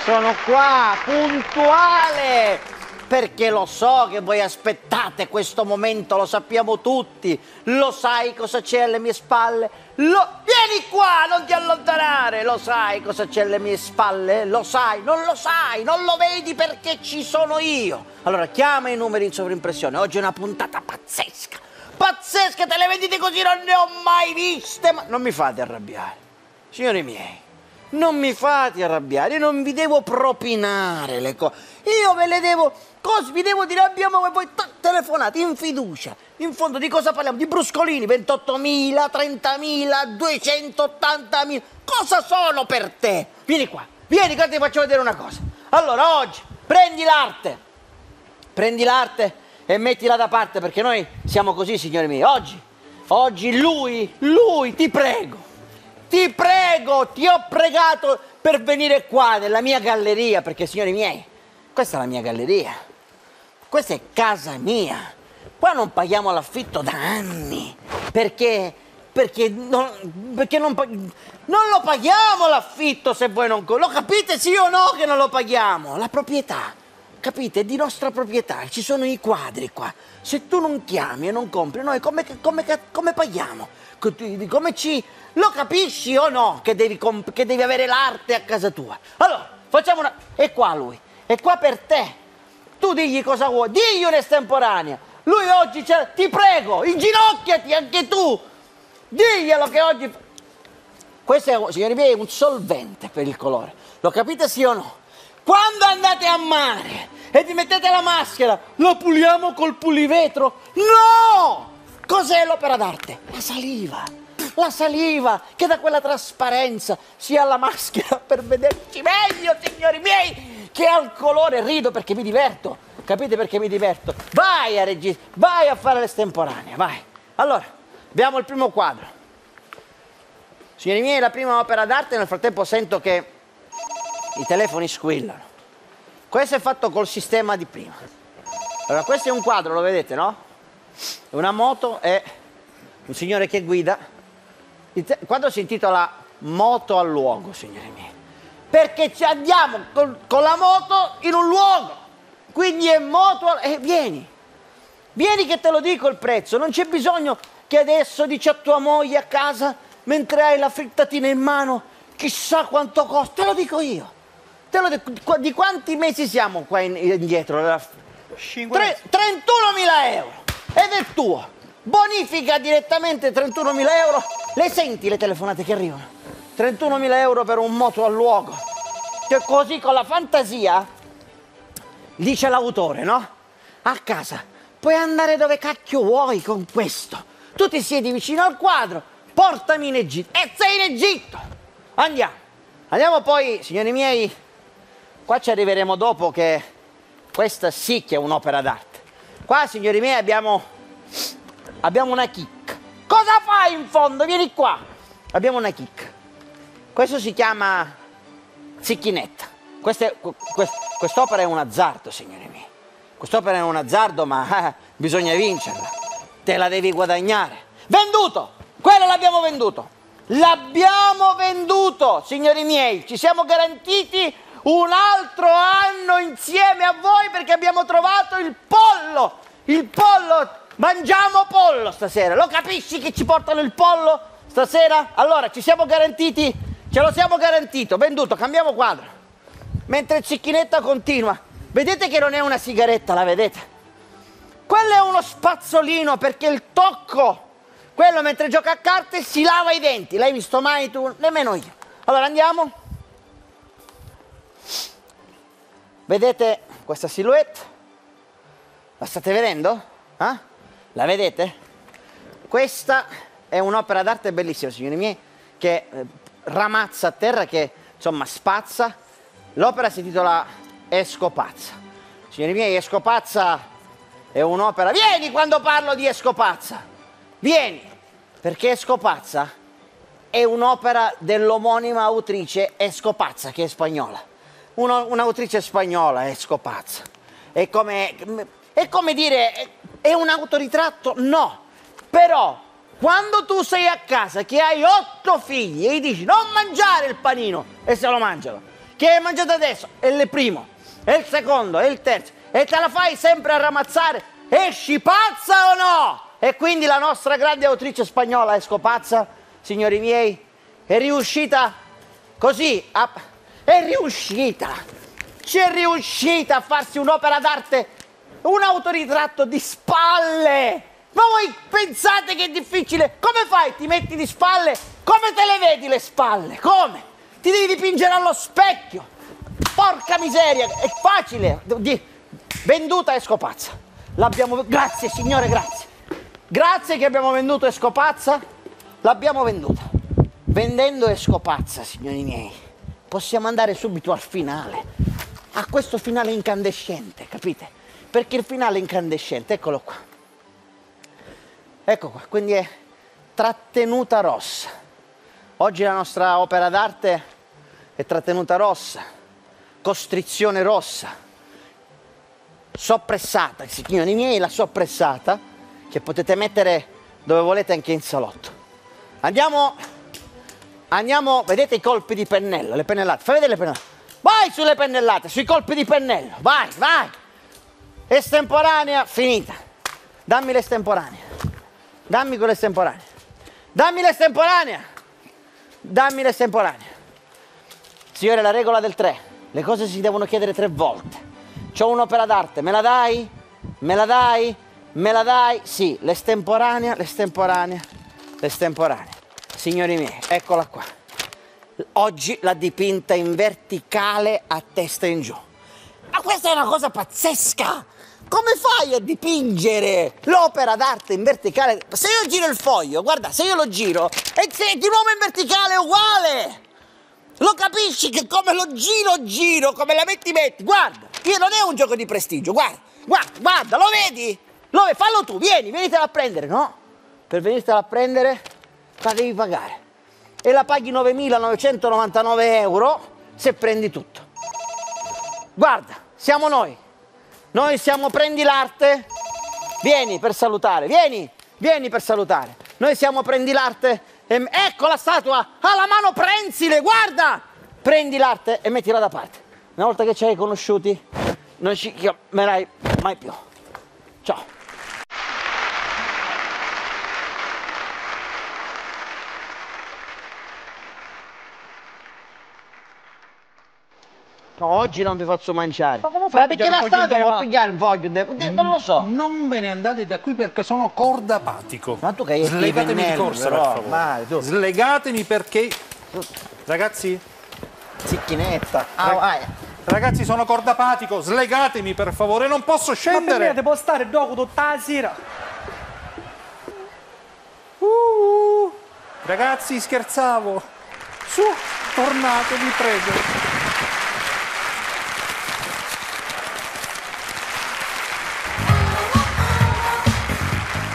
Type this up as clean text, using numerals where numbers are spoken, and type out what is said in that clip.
Sono qua, puntuale, perché lo so che voi aspettate questo momento, lo sappiamo tutti. Lo sai cosa c'è alle mie spalle? Vieni qua, non ti allontanare! Lo sai cosa c'è alle mie spalle? Lo sai, non lo vedi perché ci sono io. Allora, chiama i numeri in sovrimpressione, oggi è una puntata pazzesca. Pazzesca, te le vendite così, non ne ho mai viste, ma non mi fate arrabbiare, signori miei. Non mi fate arrabbiare, io non vi devo propinare le cose, io ve le devo, vi devo dire abbiamo e voi telefonate in fiducia, in fondo di cosa parliamo? Di bruscolini, 28.000, 30.000, 280.000, cosa sono per te? Vieni qua, ti faccio vedere una cosa. Allora oggi prendi l'arte e mettila da parte perché noi siamo così, signori miei, oggi lui, ti prego, ti ho pregato per venire qua nella mia galleria, perché signori miei, questa è la mia galleria, questa è casa mia, qua non paghiamo l'affitto da anni, perché non lo paghiamo l'affitto se voi non... Lo capite sì o no che non lo paghiamo? La proprietà, capite? È di nostra proprietà, ci sono i quadri qua, se tu non chiami e non compri, noi come paghiamo? Come ci... Lo capisci o no che devi avere l'arte a casa tua? Allora, facciamo una... È qua lui, è qua per te. Tu digli cosa vuoi, digli un'estemporanea. Lui oggi c'è, ti prego, inginocchiati anche tu. Diglielo che oggi... Questo è, signori miei, un solvente per il colore. Lo capite sì o no? Quando andate a mare e vi mettete la maschera, la puliamo col pulivetro? No! Cos'è l'opera d'arte? La saliva che dà quella trasparenza sia alla maschera per vederci meglio, signori miei, che al colore. Rido perché mi diverto, capite perché mi diverto? Vai a registrare, vai a fare l'estemporanea, vai. Allora, abbiamo il primo quadro. Signori miei, la prima opera d'arte, nel frattempo sento che i telefoni squillano. Questo è fatto col sistema di prima. Allora, questo è un quadro, lo vedete, no? Una moto e un signore che guida. Il quadro si intitola Moto al luogo, signori miei, perché ci andiamo con la moto in un luogo, quindi è vieni che te lo dico il prezzo, non c'è bisogno che adesso dici a tua moglie a casa, mentre hai la frittatina in mano, chissà quanto costa, te lo dico io, di quanti mesi siamo qua indietro? 31.000 euro, ed è tuo. Bonifica direttamente 31.000 euro. Le senti le telefonate che arrivano? 31.000 euro per un moto al luogo. Che così con la fantasia, dice l'autore, no? A casa puoi andare dove cacchio vuoi con questo. Tu ti siedi vicino al quadro, portami in Egitto. E sei in Egitto! Andiamo poi, signori miei, qua ci arriveremo dopo che questa sì che è un'opera d'arte. Qua, signori miei, abbiamo una chicca. Cosa fai in fondo? Vieni qua. Abbiamo una chicca. Questo si chiama zicchinetta. Quest'opera è un azzardo, signori miei. Quest'opera è un azzardo, ma bisogna vincerla. Te la devi guadagnare. Venduto! Quello l'abbiamo venduto. L'abbiamo venduto, signori miei. Ci siamo garantiti un altro anno insieme a voi perché abbiamo trovato il pollo. Il pollo... Mangiamo pollo stasera, lo capisci che ci portano il pollo stasera? Allora, ci siamo garantiti, ce lo siamo garantito, venduto, cambiamo quadro. Mentre Zicchinetta continua, vedete che non è una sigaretta, la vedete? Quello è uno spazzolino perché il tocco, quello mentre gioca a carte si lava i denti, l'hai visto mai tu? Nemmeno io. Allora andiamo. Vedete questa silhouette? La state vedendo? La vedete? Questa è un'opera d'arte bellissima, signori miei, che ramazza a terra, che insomma spazza. L'opera si intitola Escopazza. Signori miei, Escopazza è un'opera... Vieni quando parlo di Escopazza! Vieni! Perché Escopazza è un'opera dell'omonima autrice Escopazza, che è spagnola. Un'autrice spagnola, Escopazza. È come dire... È un autoritratto? No, però quando tu sei a casa che hai 8 figli e gli dici non mangiare il panino e se lo mangiano, che hai mangiato adesso è il primo, è il secondo, è il terzo, e te la fai sempre a ramazzare, esci pazza o no? E quindi la nostra grande autrice spagnola, Esco pazza, signori miei, è riuscita così, è riuscita, c'è riuscita a farsi un'opera d'arte, un autoritratto di spalle. Ma voi pensate che è difficile? Come fai? Ti metti di spalle? Come te le vedi le spalle? Come? Ti devi dipingere allo specchio. Porca miseria, è facile. Venduta Esco pazza. L'abbiamo... Grazie signore, grazie. Grazie che abbiamo venduto Esco pazza. L'abbiamo venduta. Vendendo Esco pazza, signori miei, possiamo andare subito al finale. A questo finale incandescente, capite? Perché il finale incandescente, eccolo qua. Ecco qua, quindi è trattenuta rossa. Oggi la nostra opera d'arte è trattenuta rossa, costrizione rossa, soppressata, signori miei, la soppressata, che potete mettere dove volete anche in salotto. Andiamo, vedete i colpi di pennello, le pennellate, fai vedere le pennellate. Vai sulle pennellate, sui colpi di pennello, vai, vai. Estemporanea, finita. Dammi l'estemporanea. Dammi quell'estemporanea. Dammi l'estemporanea. Dammi l'estemporanea. Signore, la regola del 3. Le cose si devono chiedere 3 volte. C'ho un'opera d'arte, me la dai? Me la dai? Me la dai? Sì, l'estemporanea, l'estemporanea, l'estemporanea. Signori miei, eccola qua. Oggi l'ha dipinta in verticale a testa in giù. Ma questa è una cosa pazzesca! Come fai a dipingere l'opera d'arte in verticale? Se io giro il foglio, guarda, se io lo giro, e se di nuovo in verticale è uguale! Lo capisci che come lo giro, come la metti, guarda! Non è un gioco di prestigio, guarda, guarda, guarda, lo vedi? Fallo tu, vienitela a prendere, no? Per venirtela a prendere, la devi pagare. E la paghi 9.999 euro se prendi tutto. Guarda, siamo noi. Noi siamo Prendi l'Arte. Vieni per salutare, vieni per salutare. Noi siamo Prendi l'Arte. Ecco la statua, ha la mano prensile, guarda! Prendi l'arte e mettila da parte. Una volta che ci hai conosciuti, non ci chiamerai mai più. Ciao. No, oggi non vi faccio mangiare. Ma come fai? Perché la statua può pigliare il voglio? Non lo so. Non ve ne andate da qui perché sono cordapatico. Ma tu che hai Slegatemi di corsa, per favore. Vai, tu. Slegatemi perché... Ragazzi? Zicchinetta. Ragazzi, sono cordapatico. Slegatemi, per favore. Non posso scendere. Ma devo stare dopo tutta la sera. Ragazzi, scherzavo. Su, tornate, vi prego.